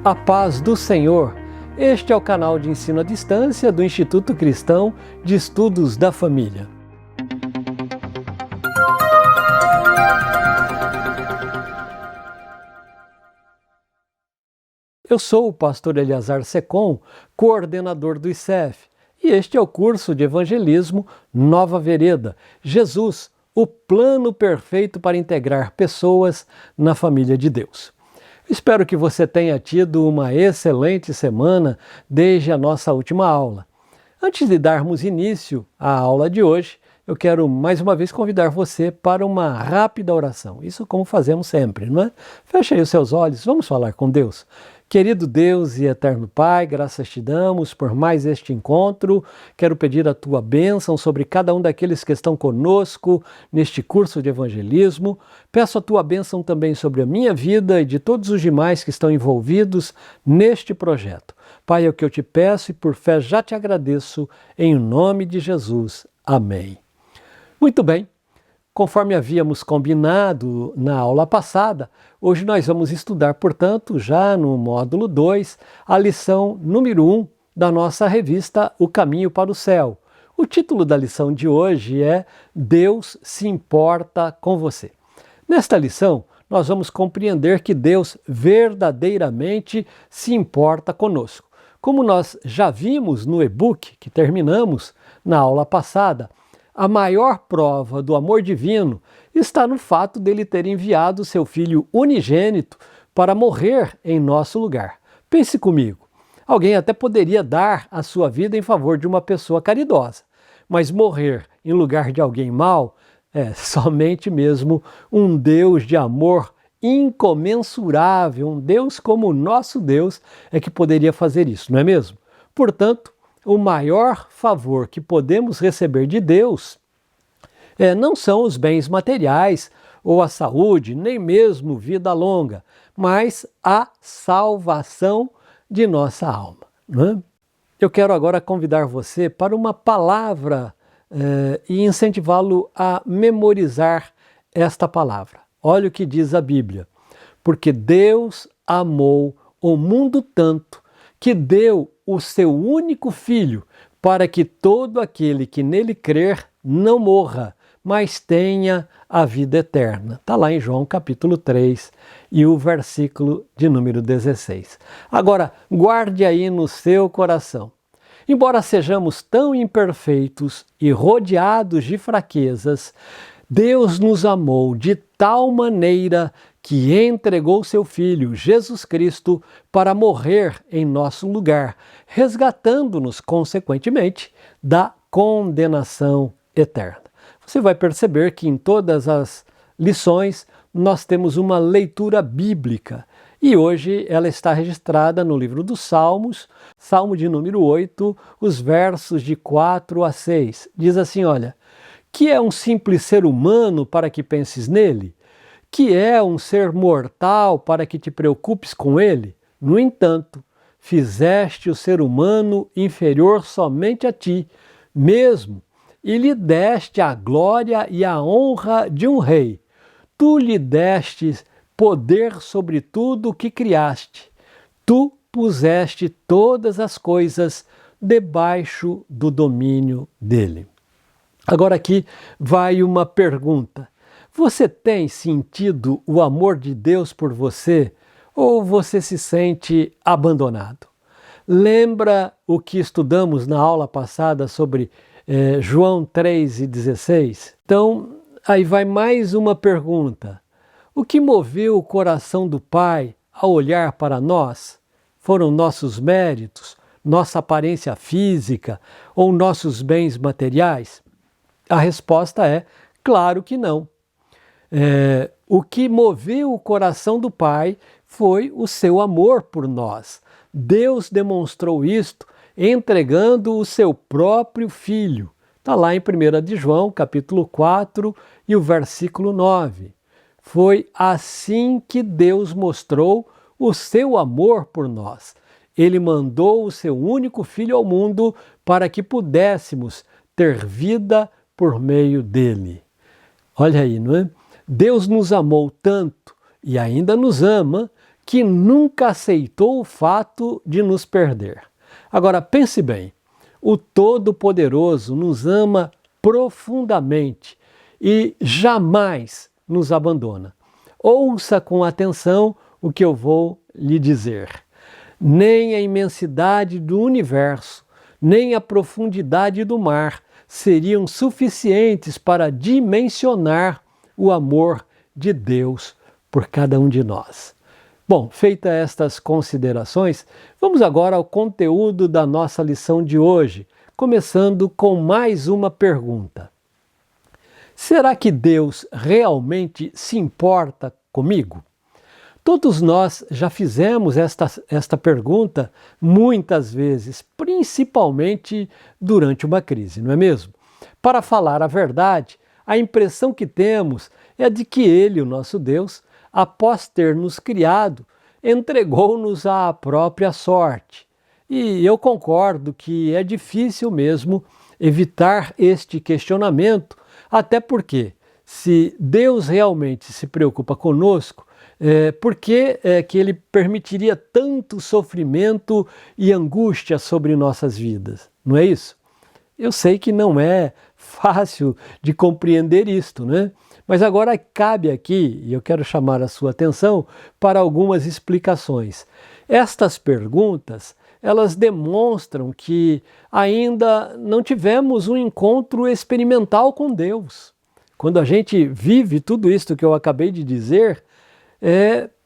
A paz do Senhor. Este é o canal de ensino à distância do Instituto Cristão de Estudos da Família. Eu sou o pastor Eliazar Secom, coordenador do ICEF, e este é o curso de evangelismo Nova Vereda, Jesus, o plano perfeito para integrar pessoas na família de Deus. Espero que você tenha tido uma excelente semana desde a nossa última aula. Antes de darmos início à aula de hoje, eu quero mais uma vez convidar você para uma rápida oração. Isso como fazemos sempre, não é? Feche aí os seus olhos, vamos falar com Deus. Querido Deus e eterno Pai, graças te damos por mais este encontro. Quero pedir a tua bênção sobre cada um daqueles que estão conosco neste curso de evangelismo. Peço a tua bênção também sobre a minha vida e de todos os demais que estão envolvidos neste projeto. Pai, é o que eu te peço e por fé já te agradeço, em nome de Jesus. Amém. Muito bem. Conforme havíamos combinado na aula passada, hoje nós vamos estudar, portanto, já no módulo 2, a lição número 1 da nossa revista O Caminho para o Céu. O título da lição de hoje é Deus se importa com você. Nesta lição, nós vamos compreender que Deus verdadeiramente se importa conosco. Como nós já vimos no e-book que terminamos na aula passada, a maior prova do amor divino está no fato dele ter enviado seu Filho unigênito para morrer em nosso lugar. Pense comigo, alguém até poderia dar a sua vida em favor de uma pessoa caridosa, mas morrer em lugar de alguém mau é somente mesmo um Deus de amor incomensurável, um Deus como o nosso Deus é que poderia fazer isso, não é mesmo? Portanto, o maior favor que podemos receber de Deus não são os bens materiais ou a saúde, nem mesmo vida longa, mas a salvação de nossa alma. Né? Eu quero agora convidar você para uma palavra e incentivá-lo a memorizar esta palavra. Olha o que diz a Bíblia. Porque Deus amou o mundo tanto que deu o seu único Filho, para que todo aquele que nele crer não morra, mas tenha a vida eterna. Está lá em João capítulo 3 e o versículo de número 16. Agora, guarde aí no seu coração. Embora sejamos tão imperfeitos e rodeados de fraquezas, Deus nos amou de tal maneira que entregou seu Filho, Jesus Cristo, para morrer em nosso lugar, resgatando-nos, consequentemente, da condenação eterna. Você vai perceber que em todas as lições nós temos uma leitura bíblica, e hoje ela está registrada no livro dos Salmos, Salmo de número 8, os versos de 4 a 6. Diz assim, olha, que é um simples ser humano para que penses nele? Que é um ser mortal para que te preocupes com ele? No entanto, fizeste o ser humano inferior somente a ti, mesmo, e lhe deste a glória e a honra de um rei. Tu lhe deste poder sobre tudo o que criaste. Tu puseste todas as coisas debaixo do domínio dele. Agora aqui vai uma pergunta. Você tem sentido o amor de Deus por você ou você se sente abandonado? Lembra o que estudamos na aula passada sobre João 3:16? Então, aí vai mais uma pergunta. O que moveu o coração do Pai a olhar para nós? Foram nossos méritos, nossa aparência física ou nossos bens materiais? A resposta é, claro que não. O que moveu o coração do Pai foi o seu amor por nós. Deus demonstrou isto entregando o seu próprio Filho. Está lá em 1 de João, capítulo 4 e o versículo 9. Foi assim que Deus mostrou o seu amor por nós. Ele mandou o seu único Filho ao mundo para que pudéssemos ter vida por meio dele. Olha aí, não é? Deus nos amou tanto e ainda nos ama que nunca aceitou o fato de nos perder. Agora, pense bem, o Todo-Poderoso nos ama profundamente e jamais nos abandona. Ouça com atenção o que eu vou lhe dizer. Nem a imensidade do universo, nem a profundidade do mar seriam suficientes para dimensionar o amor de Deus por cada um de nós. Bom, feitas estas considerações, vamos agora ao conteúdo da nossa lição de hoje, começando com mais uma pergunta. Será que Deus realmente se importa comigo? Todos nós já fizemos esta pergunta muitas vezes, principalmente durante uma crise, não é mesmo? Para falar a verdade, a impressão que temos é de que Ele, o nosso Deus, após ter nos criado, entregou-nos à própria sorte. E eu concordo que é difícil mesmo evitar este questionamento, até porque, se Deus realmente se preocupa conosco, por que que Ele permitiria tanto sofrimento e angústia sobre nossas vidas? Não é isso? Eu sei que não é fácil de compreender isto, né? Mas agora cabe aqui, e eu quero chamar a sua atenção para algumas explicações. Estas perguntas, elas demonstram que ainda não tivemos um encontro experimental com Deus. Quando a gente vive tudo isso que eu acabei de dizer,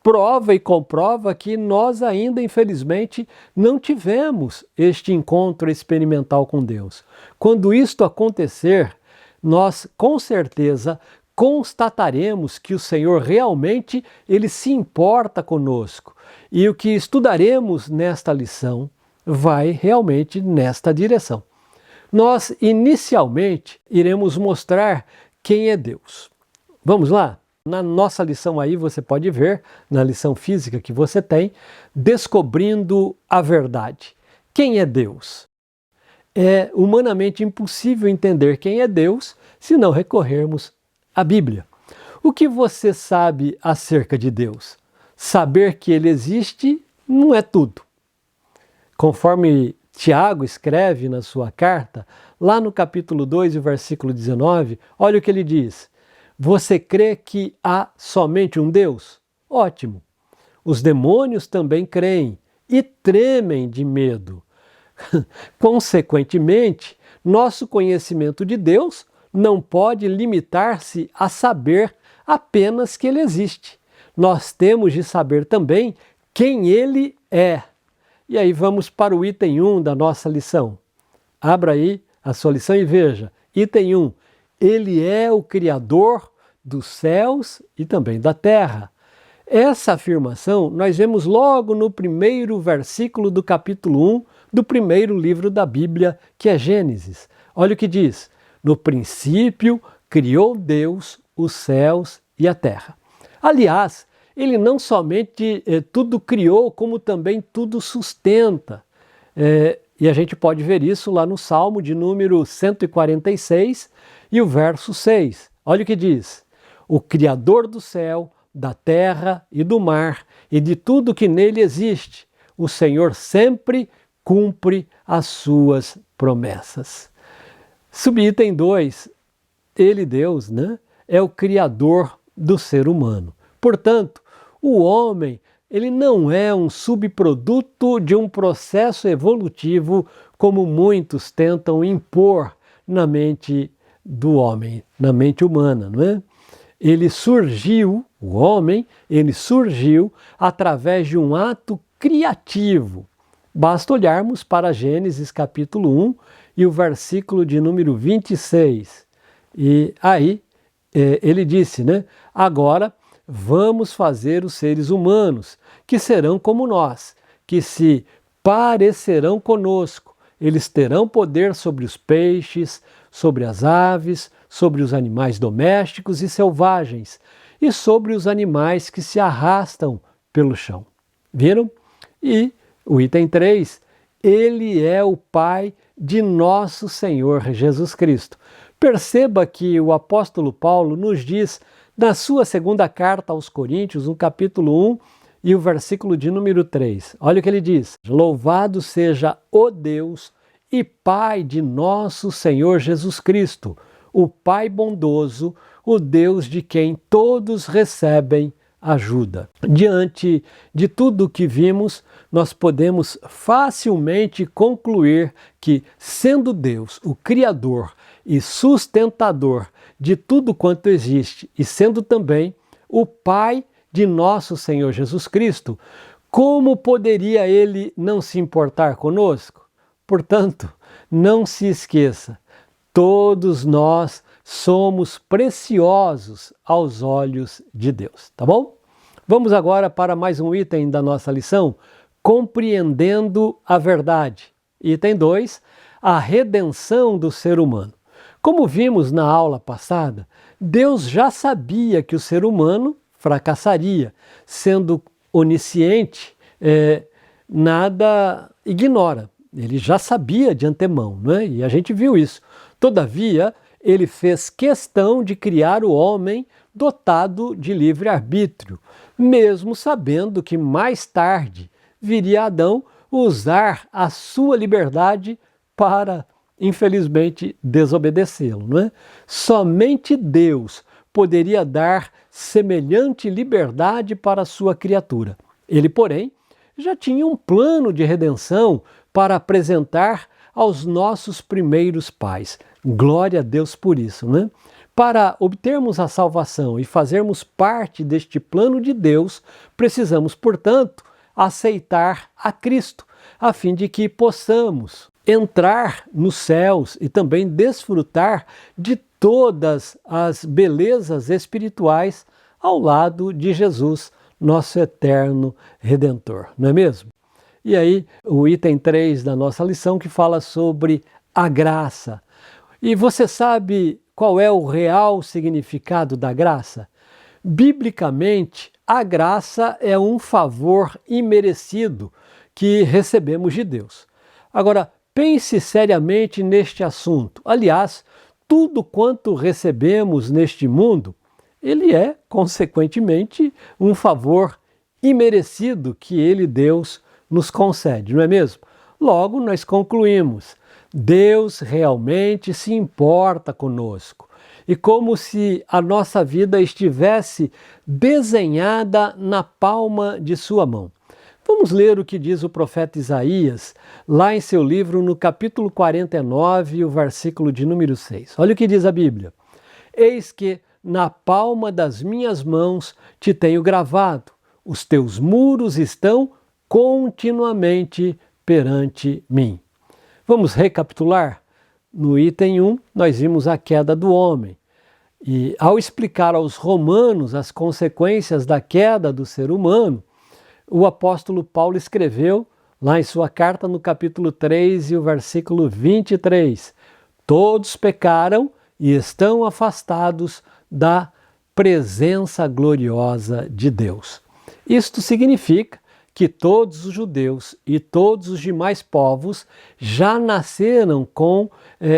prova e comprova que nós ainda, infelizmente, não tivemos este encontro experimental com Deus. Quando isto acontecer, nós com certeza constataremos que o Senhor realmente Ele se importa conosco. E o que estudaremos nesta lição vai realmente nesta direção. Nós, inicialmente, iremos mostrar quem é Deus. Vamos lá? Na nossa lição aí você pode ver, na lição física que você tem, descobrindo a verdade. Quem é Deus? É humanamente impossível entender quem é Deus se não recorrermos à Bíblia. O que você sabe acerca de Deus? Saber que Ele existe não é tudo. Conforme Tiago escreve na sua carta, lá no capítulo 2, o versículo 19, olha o que ele diz. Você crê que há somente um Deus? Ótimo. Os demônios também creem e tremem de medo. Consequentemente, nosso conhecimento de Deus não pode limitar-se a saber apenas que Ele existe. Nós temos de saber também quem Ele é. E aí vamos para o item 1 da nossa lição. Abra aí a sua lição e veja. Item 1. Ele é o Criador dos céus e também da terra. Essa afirmação nós vemos logo no primeiro versículo do capítulo 1 do primeiro livro da Bíblia, que é Gênesis. Olha o que diz. No princípio criou Deus os céus e a terra. Aliás, Ele não somente tudo criou, como também tudo sustenta. E a gente pode ver isso lá no Salmo de número 146 e o verso 6. Olha o que diz. O Criador do céu, da terra e do mar, e de tudo que nele existe, o Senhor sempre cumpre as suas promessas. Subitem 2, Ele, Deus, né, é o Criador do ser humano. Portanto, o homem, ele não é um subproduto de um processo evolutivo como muitos tentam impor na mente do homem, na mente humana, não é? Ele surgiu, o homem, ele surgiu através de um ato criativo. Basta olharmos para Gênesis capítulo 1 e o versículo de número 26. E aí ele disse, né? Agora vamos fazer os seres humanos, que serão como nós, que se parecerão conosco. Eles terão poder sobre os peixes, sobre as aves, sobre os animais domésticos e selvagens, e sobre os animais que se arrastam pelo chão. Viram? E o item 3, Ele é o Pai de nosso Senhor Jesus Cristo. Perceba que o apóstolo Paulo nos diz, na sua segunda carta aos Coríntios, no capítulo 1 e o versículo de número 3. Olha o que ele diz: Louvado seja o Deus e Pai de nosso Senhor Jesus Cristo, o Pai bondoso, o Deus de quem todos recebem ajuda. Diante de tudo o que vimos, nós podemos facilmente concluir que, sendo Deus o Criador e sustentador de tudo quanto existe, e sendo também o Pai de nosso Senhor Jesus Cristo, como poderia Ele não se importar conosco? Portanto, não se esqueça, todos nós somos preciosos aos olhos de Deus, tá bom? Vamos agora para mais um item da nossa lição, compreendendo a verdade. Item 2, a redenção do ser humano. Como vimos na aula passada, Deus já sabia que o ser humano fracassaria, sendo onisciente, nada ignora. Ele já sabia de antemão, não é? E a gente viu isso. Todavia, ele fez questão de criar o homem dotado de livre-arbítrio, mesmo sabendo que mais tarde viria Adão usar a sua liberdade para, infelizmente, desobedecê-lo, não é? Somente Deus poderia dar semelhante liberdade para a sua criatura. Ele, porém, já tinha um plano de redenção para apresentar aos nossos primeiros pais. Glória a Deus por isso, né? Para obtermos a salvação e fazermos parte deste plano de Deus, precisamos, portanto, aceitar a Cristo, a fim de que possamos entrar nos céus e também desfrutar de todas as belezas espirituais ao lado de Jesus, nosso eterno Redentor, não é mesmo? E aí, o item 3 da nossa lição que fala sobre a graça. E você sabe qual é o real significado da graça? Biblicamente, a graça é um favor imerecido que recebemos de Deus. Agora, pense seriamente neste assunto. Aliás, tudo quanto recebemos neste mundo, ele é, consequentemente, um favor imerecido que Ele, Deus, nos concede, não é mesmo? Logo, nós concluímos, Deus realmente se importa conosco. E como se a nossa vida estivesse desenhada na palma de sua mão. Vamos ler o que diz o profeta Isaías, lá em seu livro, no capítulo 49, o versículo de número 6. Olha o que diz a Bíblia. Eis que na palma das minhas mãos te tenho gravado, os teus muros estão continuamente perante mim. Vamos recapitular? No item 1, nós vimos a queda do homem. E ao explicar aos romanos as consequências da queda do ser humano, o apóstolo Paulo escreveu, lá em sua carta no capítulo 3 e o versículo 23, todos pecaram e estão afastados da presença gloriosa de Deus. Isto significa que todos os judeus e todos os demais povos já nasceram com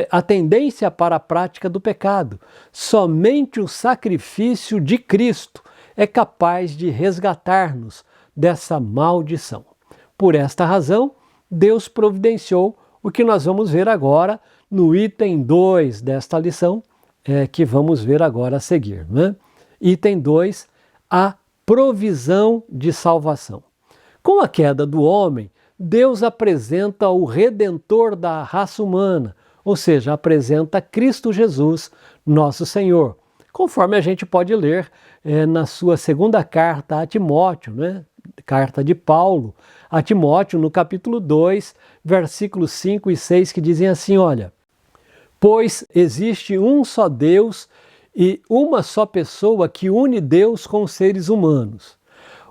a tendência para a prática do pecado. Somente o sacrifício de Cristo é capaz de resgatar-nos dessa maldição. Por esta razão, Deus providenciou o que nós vamos ver agora no item 2 desta lição, que vamos ver agora a seguir, né? Item 2, a provisão de salvação. Com a queda do homem, Deus apresenta o Redentor da raça humana, ou seja, apresenta Cristo Jesus, nosso Senhor, conforme a gente pode ler na sua segunda carta a Timóteo, né? Carta de Paulo a Timóteo, no capítulo 2, versículos 5 e 6, que dizem assim, olha, pois existe um só Deus e uma só pessoa que une Deus com os seres humanos,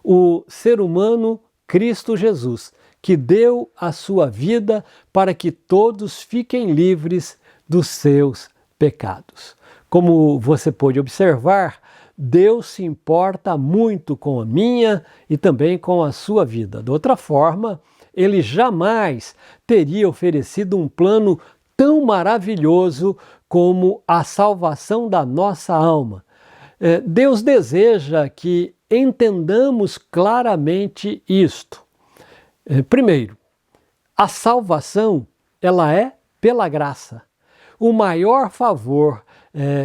o ser humano Cristo Jesus, que deu a sua vida para que todos fiquem livres dos seus pecados. Como você pode observar, Deus se importa muito com a minha e também com a sua vida. De outra forma, Ele jamais teria oferecido um plano tão maravilhoso como a salvação da nossa alma. Deus deseja que entendamos claramente isto. Primeiro, a salvação, ela é pela graça. O maior favor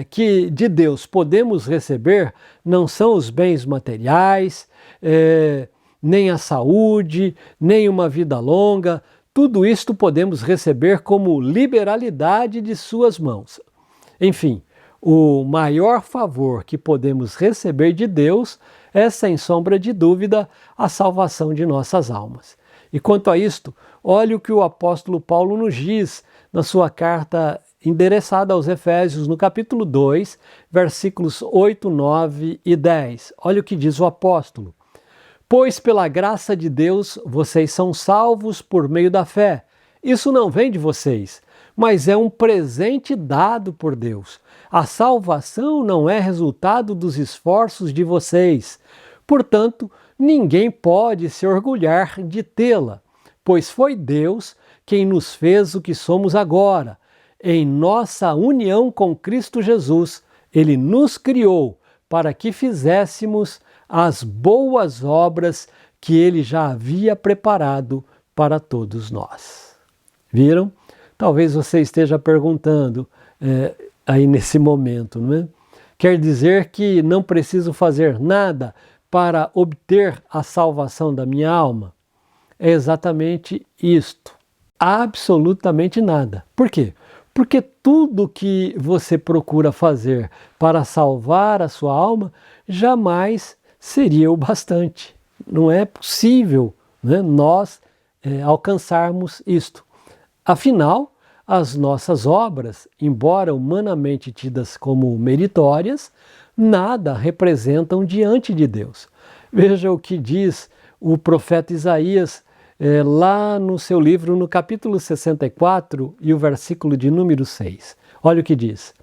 que de Deus podemos receber não são os bens materiais, nem a saúde, nem uma vida longa. Tudo isto podemos receber como liberalidade de suas mãos. Enfim, o maior favor que podemos receber de Deus é, sem sombra de dúvida, a salvação de nossas almas. E quanto a isto, olhe o que o apóstolo Paulo nos diz na sua carta endereçada aos Efésios, no capítulo 2, versículos 8, 9 e 10. Olha o que diz o apóstolo. Pois pela graça de Deus vocês são salvos por meio da fé. Isso não vem de vocês, mas é um presente dado por Deus. A salvação não é resultado dos esforços de vocês. Portanto, ninguém pode se orgulhar de tê-la, pois foi Deus quem nos fez o que somos agora. Em nossa união com Cristo Jesus, Ele nos criou para que fizéssemos as boas obras que Ele já havia preparado para todos nós. Viram? Talvez você esteja perguntando aí nesse momento, não é? Quer dizer que não preciso fazer nada para obter a salvação da minha alma? É exatamente isto. Absolutamente nada. Por quê? Porque tudo que você procura fazer para salvar a sua alma jamais seria o bastante. Não é possível, né, nós alcançarmos isto. Afinal, as nossas obras, embora humanamente tidas como meritórias, nada representam diante de Deus. Veja o que diz o profeta Isaías lá no seu livro, no capítulo 64 e o versículo de número 6. Olha o que diz.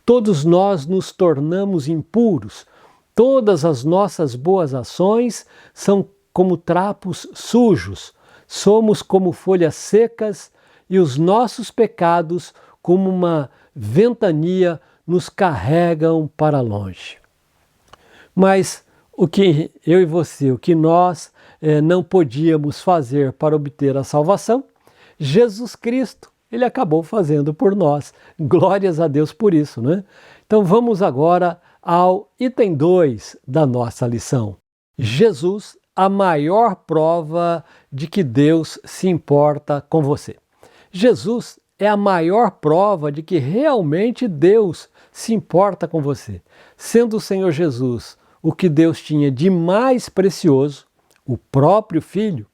Todos nós nos tornamos impuros, todas as nossas boas ações são como trapos sujos, somos como folhas secas e os nossos pecados, como uma ventania, nos carregam para longe. Mas o que eu e você, o que nós não podíamos fazer para obter a salvação, Jesus Cristo, Ele acabou fazendo por nós. Glórias a Deus por isso, né? Então vamos agora ao item 2 da nossa lição. Jesus, a maior prova de que Deus se importa com você. Jesus é a maior prova de que realmente Deus se importa com você. Sendo o Senhor Jesus o que Deus tinha de mais precioso, o próprio Filho,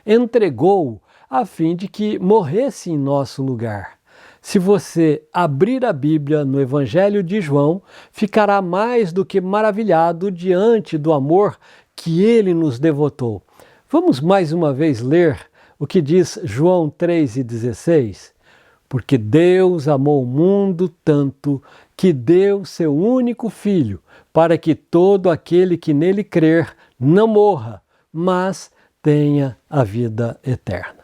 entregou-o a fim de que morresse em nosso lugar. Se você abrir a Bíblia no Evangelho de João, ficará mais do que maravilhado diante do amor que ele nos devotou. Vamos mais uma vez ler o que diz João 3,16? Porque Deus amou o mundo tanto que deu seu único Filho, para que todo aquele que nele crer não morra, mas tenha a vida eterna.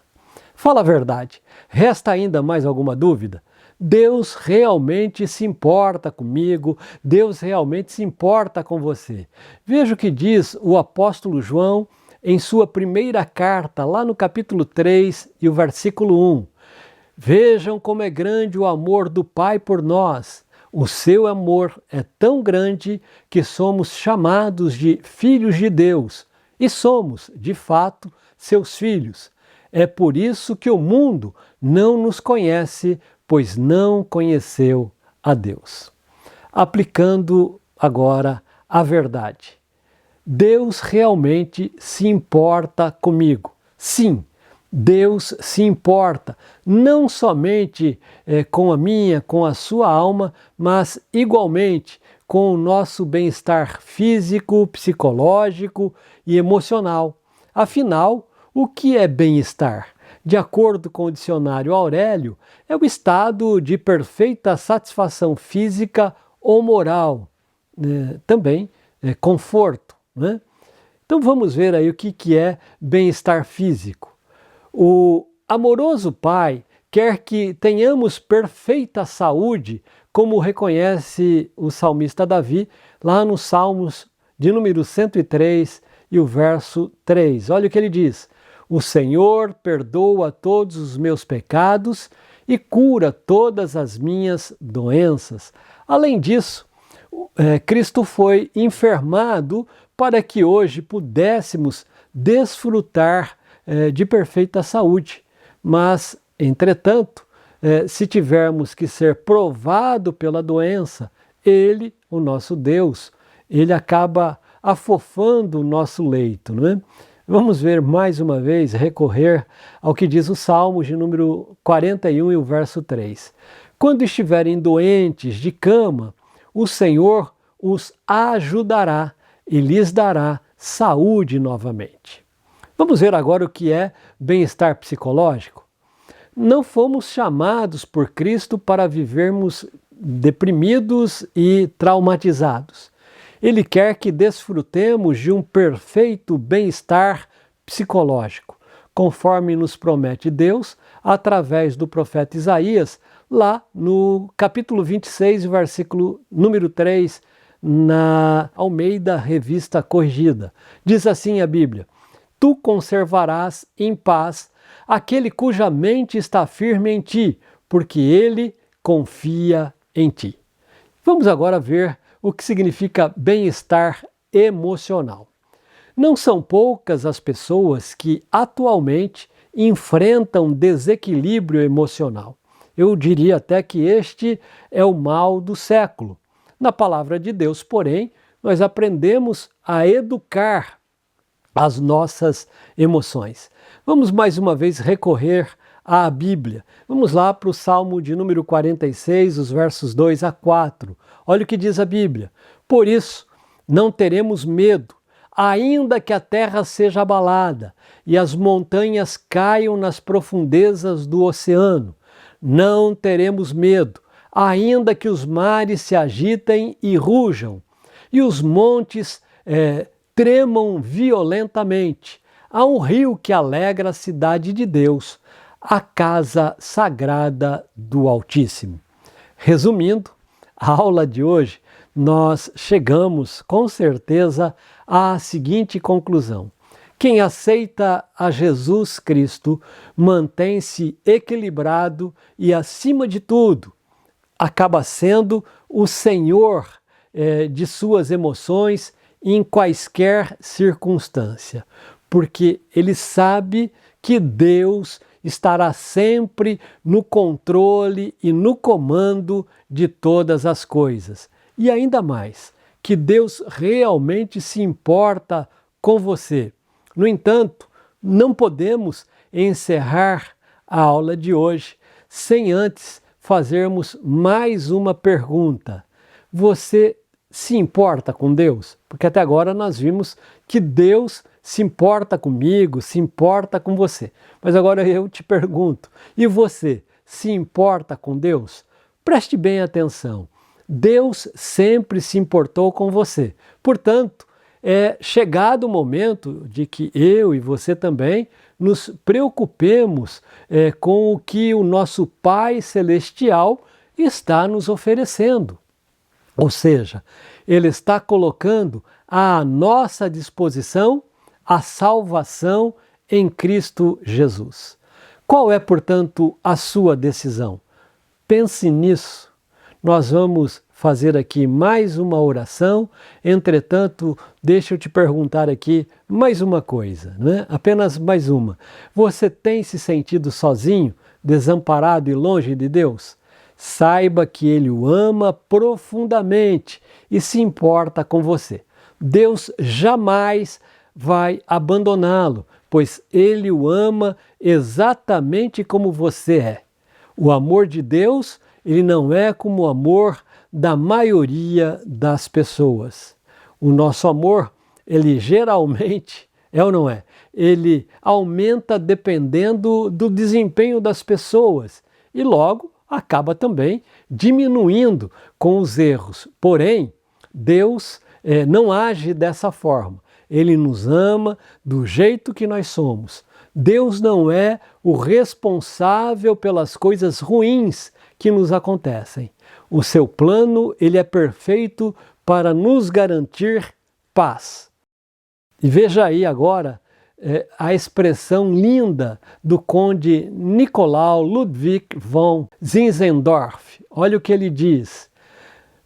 Fala a verdade, resta ainda mais alguma dúvida? Deus realmente se importa comigo, Deus realmente se importa com você. Veja o que diz o apóstolo João em sua primeira carta, lá no capítulo 3 e o versículo 1. Vejam como é grande o amor do Pai por nós. O seu amor é tão grande que somos chamados de filhos de Deus e somos, de fato, seus filhos. É por isso que o mundo não nos conhece, pois não conheceu a Deus. Aplicando agora a verdade. Deus realmente se importa comigo. Sim, Deus se importa, não somente com a minha, com a sua alma, mas igualmente com o nosso bem-estar físico, psicológico e emocional. Afinal, o que é bem-estar? De acordo com o dicionário Aurélio, é o estado de perfeita satisfação física ou moral, também conforto, né? Então vamos ver aí o que é bem-estar físico. O amoroso Pai quer que tenhamos perfeita saúde como reconhece o salmista Davi, lá nos Salmos de número 103 e o verso 3. Olha o que ele diz: o Senhor perdoa todos os meus pecados e cura todas as minhas doenças. Além disso, Cristo foi enfermado para que hoje pudéssemos desfrutar de perfeita saúde. Mas, entretanto, se tivermos que ser provado pela doença, Ele, o nosso Deus, Ele acaba afofando o nosso leito, não é? Vamos ver mais uma vez, recorrer ao que diz o Salmo de número 41 e o verso 3. Quando estiverem doentes de cama, o Senhor os ajudará e lhes dará saúde novamente. Vamos ver agora o que é bem-estar psicológico? Não fomos chamados por Cristo para vivermos deprimidos e traumatizados. Ele quer que desfrutemos de um perfeito bem-estar psicológico, conforme nos promete Deus através do profeta Isaías, lá no capítulo 26, versículo número 3, na Almeida Revista Corrigida. Diz assim a Bíblia: tu conservarás em paz aquele cuja mente está firme em ti, porque ele confia em ti. Vamos agora ver o que significa bem-estar emocional. Não são poucas as pessoas que atualmente enfrentam desequilíbrio emocional. Eu diria até que este é o mal do século. Na palavra de Deus, porém, nós aprendemos a educar as nossas emoções. Vamos mais uma vez recorrer à Bíblia. Vamos lá para o Salmo de número 46, os versos 2 a 4. Olha o que diz a Bíblia: por isso, não teremos medo, ainda que a terra seja abalada e as montanhas caiam nas profundezas do oceano. Não teremos medo, ainda que os mares se agitem e rujam, e os montes tremam violentamente. Há um rio que alegra a cidade de Deus, a casa sagrada do Altíssimo. Resumindo, a aula de hoje, nós chegamos com certeza à seguinte conclusão: quem aceita a Jesus Cristo mantém-se equilibrado e, acima de tudo, acaba sendo o Senhor de suas emoções em quaisquer circunstância, porque ele sabe que Deus estará sempre no controle e no comando de todas as coisas. E ainda mais, que Deus realmente se importa com você. No entanto, não podemos encerrar a aula de hoje sem antes fazermos mais uma pergunta. Você se importa com Deus? Porque até agora nós vimos que Deus se importa comigo, se importa com você. Mas agora eu te pergunto, e você se importa com Deus? Preste bem atenção. Deus sempre se importou com você. Portanto, é chegado o momento de que eu e você também nos preocupemos com o que o nosso Pai Celestial está nos oferecendo. Ou seja, Ele está colocando à nossa disposição a salvação em Cristo Jesus. Qual é, portanto, a sua decisão? Pense nisso. Nós vamos fazer aqui mais uma oração. Entretanto, deixa eu te perguntar aqui mais uma coisa, né? Apenas mais uma. Você tem se sentido sozinho, desamparado e longe de Deus? Saiba que Ele o ama profundamente e se importa com você. Deus jamais vai abandoná-lo, pois Ele o ama exatamente como você é. O amor de Deus, ele não é como o amor da maioria das pessoas. O nosso amor, ele geralmente, é ou não é? Ele aumenta dependendo do desempenho das pessoas e logo acaba também diminuindo com os erros. Porém, Deus não age dessa forma. Ele nos ama do jeito que nós somos. Deus não é o responsável pelas coisas ruins que nos acontecem. O seu plano, ele é perfeito para nos garantir paz. E veja aí agora a expressão linda do conde Nicolau Ludwig von Zinzendorf. Olha o que ele diz: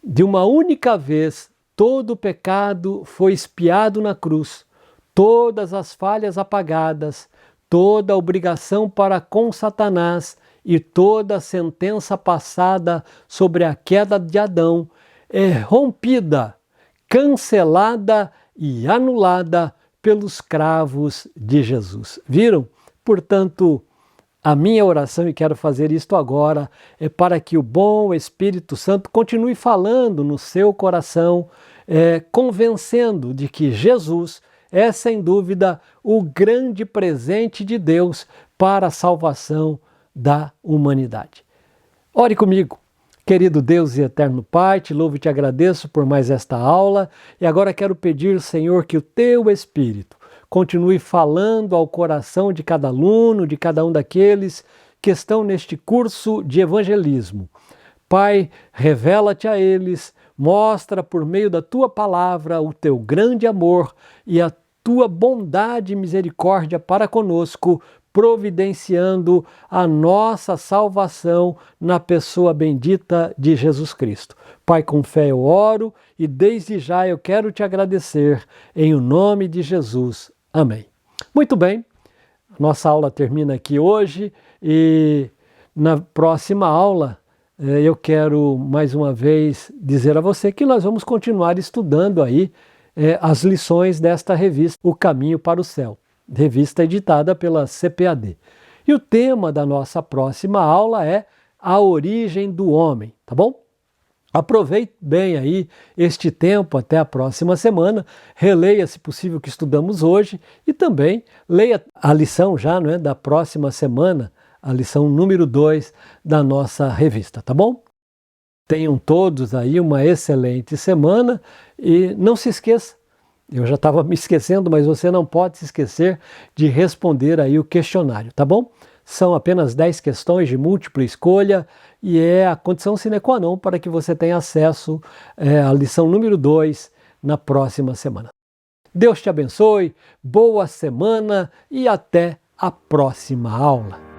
de uma única vez todo o pecado foi expiado na cruz, todas as falhas apagadas, toda a obrigação para com Satanás e toda a sentença passada sobre a queda de Adão é rompida, cancelada e anulada pelos cravos de Jesus. Viram? Portanto, a minha oração, e quero fazer isto agora, é para que o bom Espírito Santo continue falando no seu coração, convencendo de que Jesus é, sem dúvida, o grande presente de Deus para a salvação da humanidade. Ore comigo. Querido Deus e eterno Pai, te louvo e te agradeço por mais esta aula, e agora quero pedir, Senhor, que o teu Espírito continue falando ao coração de cada aluno, de cada um daqueles que estão neste curso de evangelismo. Pai, revela-te a eles, mostra por meio da tua palavra o teu grande amor e a tua bondade e misericórdia para conosco, providenciando a nossa salvação na pessoa bendita de Jesus Cristo. Pai, com fé eu oro e desde já eu quero te agradecer em o nome de Jesus. Amém. Muito bem, nossa aula termina aqui hoje e na próxima aula eu quero mais uma vez dizer a você que nós vamos continuar estudando aí as lições desta revista, O Caminho para o Céu, revista editada pela CPAD. E o tema da nossa próxima aula é a origem do homem, tá bom? Aproveite bem aí este tempo até a próxima semana, releia se possível o que estudamos hoje e também leia a lição já, não é, da próxima semana, a lição número 2 da nossa revista, tá bom? Tenham todos aí uma excelente semana e não se esqueça, eu já estava me esquecendo, mas você não pode se esquecer de responder aí o questionário, tá bom? São apenas 10 questões de múltipla escolha e é a condição sine qua non para que você tenha acesso à lição número 2 na próxima semana. Deus te abençoe, boa semana e até a próxima aula.